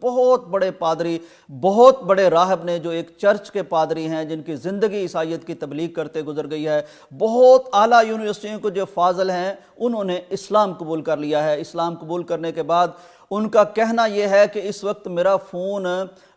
بہت بڑے پادری، بہت بڑے راہب نے جو ایک چرچ کے پادری ہیں جن کی زندگی عیسائیت کی تبلیغ کرتے گزر گئی ہے، بہت اعلیٰ یونیورسٹیوں کے جو فاضل ہیں انہوں نے اسلام قبول کر لیا ہے۔ اسلام قبول کرنے کے بعد ان کا کہنا یہ ہے کہ اس وقت میرا فون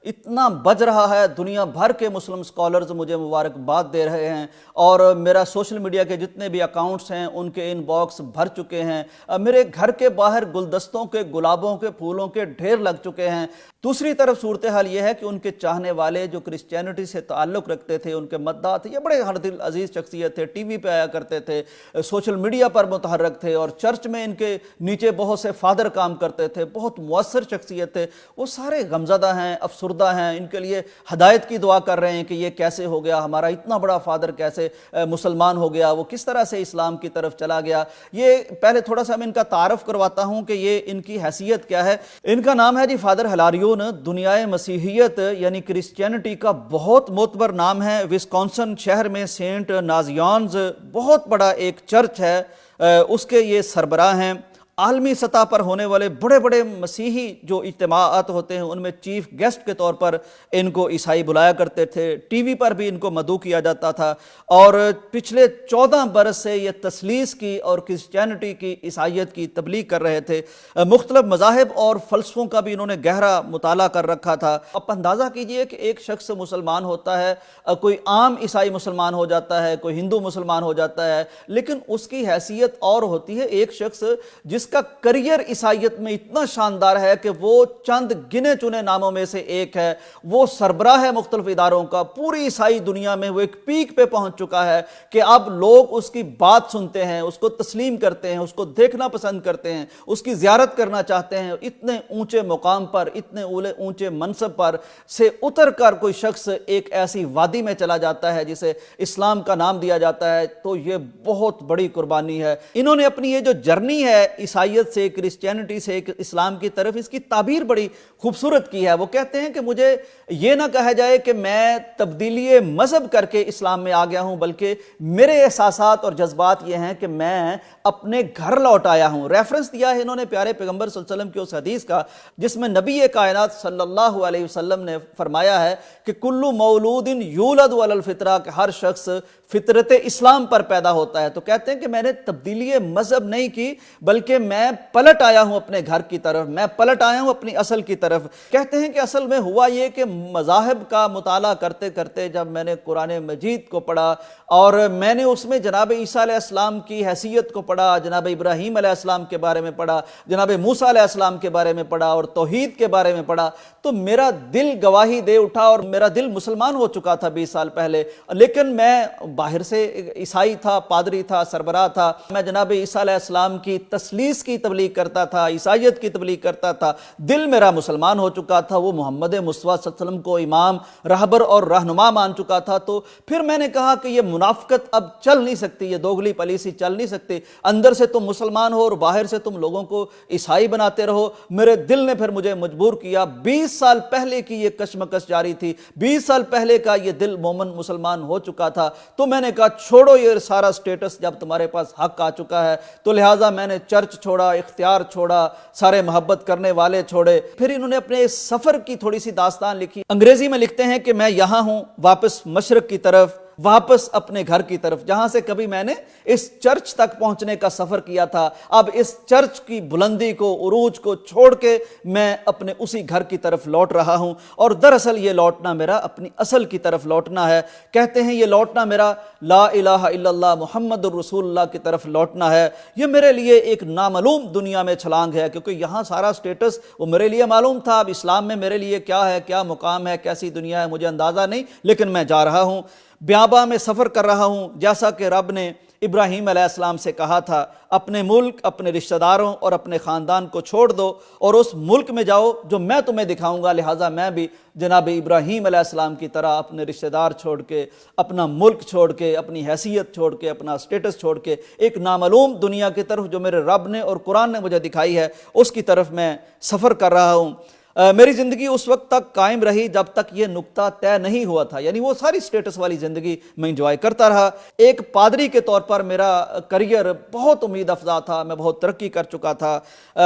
اتنا بج رہا ہے، دنیا بھر کے مسلم سکولرز مجھے مبارکباد دے رہے ہیں، اور میرا سوشل میڈیا کے جتنے بھی اکاؤنٹس ہیں ان کے ان باکس بھر چکے ہیں، میرے گھر کے باہر گلدستوں کے، گلابوں کے، پھولوں کے ڈھیر لگ چکے ہیں۔ دوسری طرف صورتحال یہ ہے کہ ان کے چاہنے والے جو کرسچینٹی سے تعلق رکھتے تھے، ان کے مداح تھے، یہ بڑے ہر دل عزیز شخصیت تھے، ٹی وی پہ آیا کرتے تھے، سوشل میڈیا پر متحرک تھے، اور چرچ میں ان کے نیچے بہت سے فادر کام کرتے تھے، بہت مؤثر شخصیت تھے، وہ سارے غمزدہ ہیں، افسردہ ہیں، ان کے لیے ہدایت کی دعا کر رہے ہیں کہ یہ کیسے ہو گیا، ہمارا اتنا بڑا فادر کیسے مسلمان ہو گیا، وہ کس طرح سے اسلام کی طرف چلا گیا۔ یہ پہلے تھوڑا سا میں ان کا تعارف کرواتا ہوں کہ یہ ان کی حیثیت کیا ہے۔ ان کا نام ہے فادر ہلاریون، دنیائے مسیحیت یعنی کرسچینٹی کا بہت معتبر نام ہے۔ وسکونسن شہر میں سینٹ نازیانز بہت بڑا ایک چرچ ہے، اس کے یہ سربراہ ہیں۔ عالمی سطح پر ہونے والے بڑے بڑے مسیحی جو اجتماعات ہوتے ہیں ان میں چیف گیسٹ کے طور پر ان کو عیسائی بلایا کرتے تھے، ٹی وی پر بھی ان کو مدعو کیا جاتا تھا، اور پچھلے 14 برس سے یہ تثلیث کی اور کرسچینٹی کی، عیسائیت کی تبلیغ کر رہے تھے۔ مختلف مذاہب اور فلسفوں کا بھی انہوں نے گہرا مطالعہ کر رکھا تھا۔ اب اندازہ کیجئے کہ ایک شخص مسلمان ہوتا ہے، کوئی عام عیسائی مسلمان ہو جاتا ہے، کوئی ہندو مسلمان ہو جاتا ہے، لیکن اس کی حیثیت اور ہوتی ہے۔ ایک شخص جس کا کریئر عیسائیت میں اتنا شاندار ہے کہ وہ چند گنے چنے ناموں میں سے ایک ہے، وہ سربراہ ہے مختلف اداروں کا، پوری عیسائی دنیا میں وہ ایک پیک پہ پہنچ چکا ہے کہ اب لوگ اس کی بات سنتے ہیں، اس کو تسلیم کرتے ہیں، اس کو دیکھنا پسند کرتے ہیں، اس کی زیارت کرنا چاہتے ہیں۔ اتنے اونچے مقام پر، اتنے اونچے منصب پر سے اتر کر کوئی شخص ایک ایسی وادی میں چلا جاتا ہے جسے اسلام کا نام دیا جاتا ہے، تو یہ بہت بڑی قربانی ہے۔ انہوں نے اپنی یہ جو جرنی ہے عیسائیت سے، کرسچینٹی سے اسلام کی طرف، اس کی تعبیر بڑی خوبصورت کی ہے۔ وہ کہتے ہیں کہ مجھے یہ نہ کہا جائے کہ میں تبدیلی مذہب کر کے اسلام میں آ گیا ہوں، بلکہ میرے احساسات اور جذبات یہ ہیں کہ میں اپنے گھر لوٹ آیا ہوں۔ ریفرنس دیا ہے انہوں نے پیارے پیغمبر صلی اللہ علیہ وسلم کی اس حدیث کا جس میں نبی کائنات صلی اللہ علیہ وسلم نے فرمایا ہے کہ کل مولود یولد علی الفطرہ، کہ ہر شخص فطرت اسلام پر پیدا ہوتا ہے۔ تو کہتے ہیں کہ میں نے تبدیلی مذہب نہیں کی، بلکہ میں پلٹ آیا ہوں اپنے گھر کی طرف، میں پلٹ آیا ہوں اپنی اصل کی طرف۔ کہتے ہیں کہ اصل میں ہوا یہ کہ مذاہب کا مطالعہ کرتے کرتے جب میں نے قرآن مجید کو پڑھا اور میں نے اس میں جناب عیسیٰ علیہ السلام کی حیثیت کو پڑھا، جناب ابراہیم علیہ السلام کے بارے میں پڑھا، جناب موسیٰ علیہ السلام کے بارے میں پڑھا اور توحید کے بارے میں پڑھا، تو میرا دل گواہی دے اٹھا، اور میرا دل مسلمان ہو چکا تھا 20 سال پہلے، لیکن میں باہر سے عیسائی تھا، پادری تھا، سربراہ تھا، میں جناب عیسیٰ علیہ السلام کی تثلیث کی تبلیغ کرتا تھا، عیسائیت کی تبلیغ کرتا تھا، دل میرا مسلمان ہو چکا تھا، وہ محمد مصطفیٰ صلی اللہ علیہ وسلم کو امام، رہبر اور رہنما مان چکا تھا۔ تو پھر میں نے کہا کہ یہ منافقت اب چل نہیں سکتی، یہ دوگلی پالیسی چل نہیں سکتی، اندر سے تم مسلمان ہو اور باہر سے تم لوگوں کو عیسائی بناتے رہو۔ میرے دل نے پھر مجھے مجبور کیا، 20 سال پہلے کی یہ کشمکش جاری تھی، 20 سال پہلے کا یہ دل مومن مسلمان ہو چکا تھا، تو میں نے کہا چھوڑو یہ سارا سٹیٹس، جب تمہارے پاس حق آ چکا ہے تو لہٰذا میں نے چرچ چھوڑا، اختیار چھوڑا، سارے محبت کرنے والے چھوڑے۔ پھر انہوں نے اپنے اس سفر کی تھوڑی سی داستان لکھی، انگریزی میں لکھتے ہیں کہ میں یہاں ہوں واپس مشرق کی طرف، واپس اپنے گھر کی طرف، جہاں سے کبھی میں نے اس چرچ تک پہنچنے کا سفر کیا تھا، اب اس چرچ کی بلندی کو، عروج کو چھوڑ کے میں اپنے اسی گھر کی طرف لوٹ رہا ہوں، اور دراصل یہ لوٹنا میرا اپنی اصل کی طرف لوٹنا ہے۔ کہتے ہیں یہ لوٹنا میرا لا الہ الا اللہ محمد الرسول اللہ کی طرف لوٹنا ہے۔ یہ میرے لیے ایک نامعلوم دنیا میں چھلانگ ہے، کیونکہ یہاں سارا سٹیٹس وہ میرے لیے معلوم تھا، اب اسلام میں میرے لیے کیا ہے، کیا مقام ہے، کیسی دنیا ہے، مجھے اندازہ نہیں، لیکن میں جا رہا ہوں، بیاباں میں سفر کر رہا ہوں، جیسا کہ رب نے ابراہیم علیہ السلام سے کہا تھا، اپنے ملک، اپنے رشتہ داروں اور اپنے خاندان کو چھوڑ دو اور اس ملک میں جاؤ جو میں تمہیں دکھاؤں گا۔ لہٰذا میں بھی جناب ابراہیم علیہ السلام کی طرح اپنے رشتہ دار چھوڑ کے، اپنا ملک چھوڑ کے، اپنی حیثیت چھوڑ کے، اپنا سٹیٹس چھوڑ کے، ایک نامعلوم دنیا کی طرف جو میرے رب نے اور قرآن نے مجھے دکھائی ہے، اس کی طرف میں سفر کر رہا ہوں۔ میری زندگی اس وقت تک قائم رہی جب تک یہ نقطہ طے نہیں ہوا تھا، یعنی وہ ساری سٹیٹس والی زندگی میں انجوائے کرتا رہا۔ ایک پادری کے طور پر میرا کریئر بہت امید افزا تھا، میں بہت ترقی کر چکا تھا،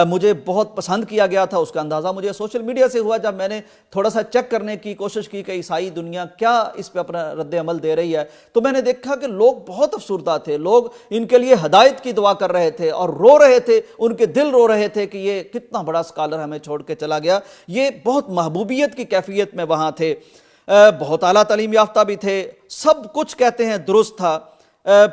مجھے بہت پسند کیا گیا تھا۔ اس کا اندازہ مجھے سوشل میڈیا سے ہوا جب میں نے تھوڑا سا چیک کرنے کی کوشش کی کہ عیسائی دنیا کیا اس پہ اپنا رد عمل دے رہی ہے، تو میں نے دیکھا کہ لوگ بہت افسردہ تھے، لوگ ان کے لیے ہدایت کی دعا کر رہے تھے اور رو رہے تھے، ان کے دل رو رہے تھے کہ یہ کتنا بڑا اسکالر ہمیں چھوڑ کے چلا گیا۔ یہ بہت محبوبیت کی کیفیت میں وہاں تھے، بہت اعلیٰ تعلیم یافتہ بھی تھے، سب کچھ کہتے ہیں درست تھا۔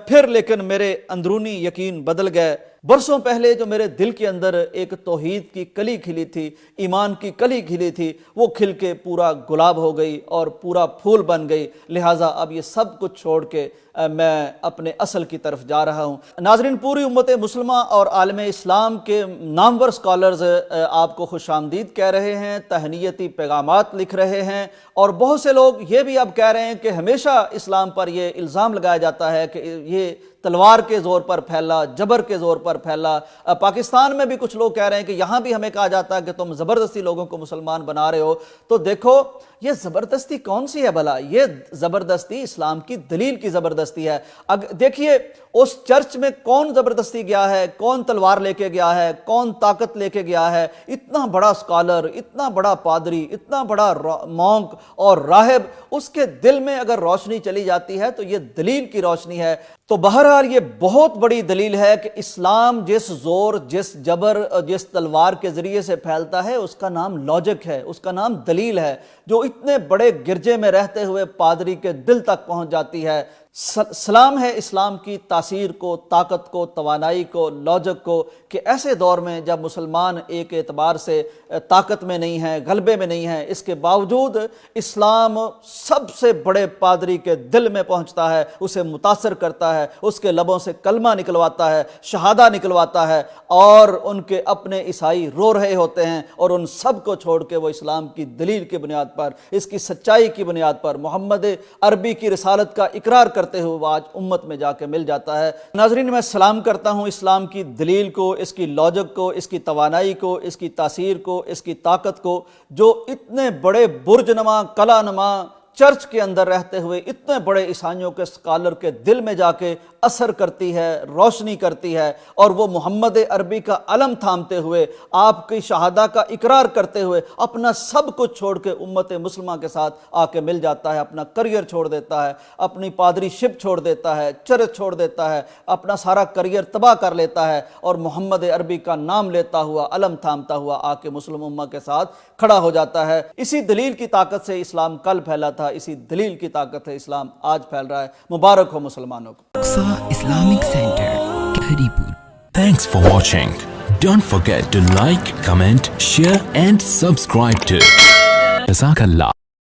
پھر لیکن میرے اندرونی یقین بدل گئے۔ برسوں پہلے جو میرے دل کے اندر ایک توحید کی کلی کھلی تھی، ایمان کی کلی کھلی تھی، وہ کھل کے پورا گلاب ہو گئی اور پورا پھول بن گئی۔ لہٰذا اب یہ سب کچھ چھوڑ کے میں اپنے اصل کی طرف جا رہا ہوں۔ ناظرین، پوری امت مسلمہ اور عالم اسلام کے نامور اسکالرز آپ کو خوش آمدید کہہ رہے ہیں، تہنیتی پیغامات لکھ رہے ہیں، اور بہت سے لوگ یہ بھی اب کہہ رہے ہیں کہ ہمیشہ اسلام پر یہ الزام لگایا جاتا ہے کہ یہ تلوار کے زور پر پھیلا، جبر کے زور پر پھیلا۔ پاکستان میں بھی کچھ لوگ کہہ رہے ہیں کہ یہاں بھی ہمیں کہا جاتا ہے کہ تم زبردستی لوگوں کو مسلمان بنا رہے ہو۔ تو دیکھو، یہ زبردستی کون سی ہے بھلا؟ یہ زبردستی اسلام کی دلیل کی زبردستی ہے۔ دیکھیے اس چرچ میں کون زبردستی گیا ہے، کون تلوار لے کے گیا ہے، کون طاقت لے کے گیا ہے؟ اتنا بڑا اسکالر، اتنا بڑا پادری، اتنا بڑا مونک اور راہب، اس کے دل میں اگر روشنی چلی جاتی ہے تو یہ دلیل کی روشنی ہے۔ تو بہرحال یہ بہت بڑی دلیل ہے کہ اسلام جس زور، جس جبر، جس تلوار کے ذریعے سے پھیلتا ہے، اس کا نام لاجک ہے، اس کا نام دلیل ہے، جو اتنے بڑے گرجے میں رہتے ہوئے پادری کے دل تک پہنچ جاتی ہے۔ سلام ہے اسلام کی تاثیر کو، طاقت کو، توانائی کو، لاجک کو، کہ ایسے دور میں جب مسلمان ایک اعتبار سے طاقت میں نہیں ہیں، غلبے میں نہیں ہیں، اس کے باوجود اسلام سب سے بڑے پادری کے دل میں پہنچتا ہے، اسے متاثر کرتا ہے، اس کے لبوں سے کلمہ نکلواتا ہے، شہادہ نکلواتا ہے، اور ان کے اپنے عیسائی رو رہے ہوتے ہیں، اور ان سب کو چھوڑ کے وہ اسلام کی دلیل کی بنیاد پر، اس کی سچائی کی بنیاد پر، محمد عربی کی رسالت کا اقرار کرتے ہوئے وہ آج امت میں جا کے مل جاتا ہے۔ ناظرین، میں سلام کرتا ہوں اسلام کی دلیل کو، اس کی لاجک کو، اس کی توانائی کو، اس کی تاثیر کو، اس کی طاقت کو، جو اتنے بڑے برج نما، قلعہ نما چرچ کے اندر رہتے ہوئے اتنے بڑے عیسائیوں کے اسکالر کے دل میں جا کے اثر کرتی ہے، روشنی کرتی ہے، اور وہ محمد عربی کا علم تھامتے ہوئے، آپ کی شہادہ کا اقرار کرتے ہوئے اپنا سب کچھ چھوڑ کے امت مسلمہ کے ساتھ آ کے مل جاتا ہے، اپنا کریئر چھوڑ دیتا ہے، اپنی پادری شپ چھوڑ دیتا ہے، چرچ چھوڑ دیتا ہے، اپنا سارا کریئر تباہ کر لیتا ہے، اور محمد عربی کا نام لیتا ہوا، علم تھامتا ہوا آ کے مسلم امہ کے ساتھ کھڑا ہو جاتا ہے۔ اسی دلیل کی طاقت سے اسلام کل پھیلا تھا، اسی دلیل کی طاقت سے اسلام آج پھیل رہا ہے۔ مبارک ہو مسلمانوں کو۔ Islamic Center, Haripur. Thanks for watching. Don't forget to like, comment, share and subscribe to Jazakallah.